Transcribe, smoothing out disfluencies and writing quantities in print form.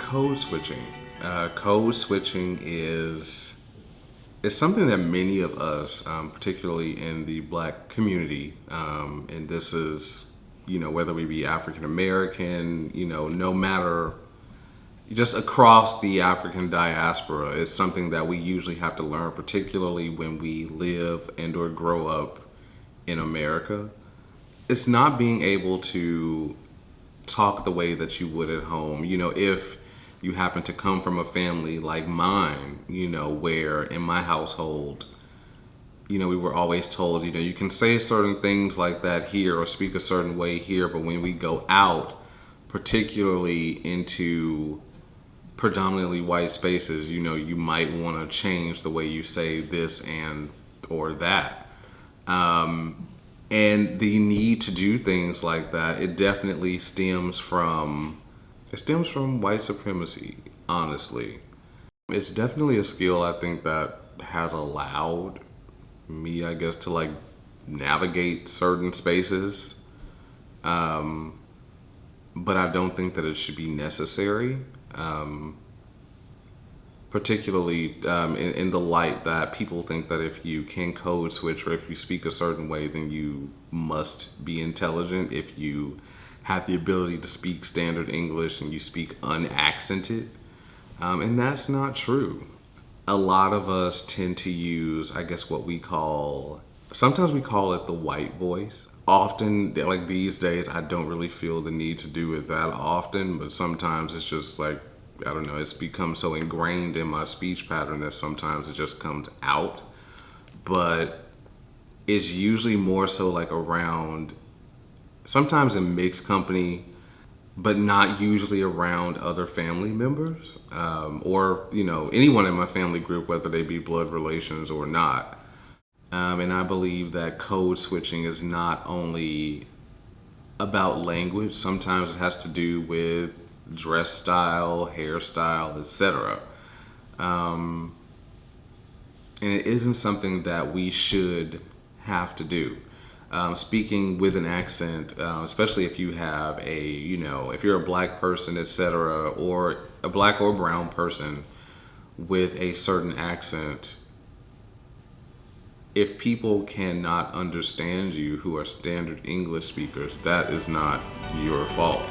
Code switching. Code switching is something that many of us, particularly in the Black community, and this is, whether we be African American, no matter, just across the African diaspora, is something that we usually have to learn, particularly when we live and or grow up in America. It's not being able to talk the way that you would at home. If you happen to come from a family like mine, where in my household, we were always told, you can say certain things like that here or speak a certain way here, but when we go out, particularly into predominantly white spaces, you might want to change the way you say this and or that. And the need to do things like that, it definitely stems from white supremacy, honestly. It's definitely a skill I think that has allowed me, I guess, to like navigate certain spaces. But I don't think that it should be necessary. Particularly in the light that people think that if you can code switch or if you speak a certain way, then you must be intelligent. If you have the ability to speak standard English and you speak unaccented, and that's not true. A lot of us tend to use, I guess, sometimes we call it the white voice. Often, like these days, I don't really feel the need to do it that often, but sometimes it's just like, I don't know, it's become so ingrained in my speech pattern that sometimes it just comes out. But it's usually more so like around, sometimes in mixed company, but not usually around other family members, or anyone in my family group, whether they be blood relations or not. And I believe that code switching is not only about language. Sometimes it has to do with dress style, hairstyle, etc. And it isn't something that we should have to do. Speaking with an accent, especially if you have if you're a black person, etc., or a black or brown person with a certain accent, if people cannot understand you who are standard English speakers, that is not your fault.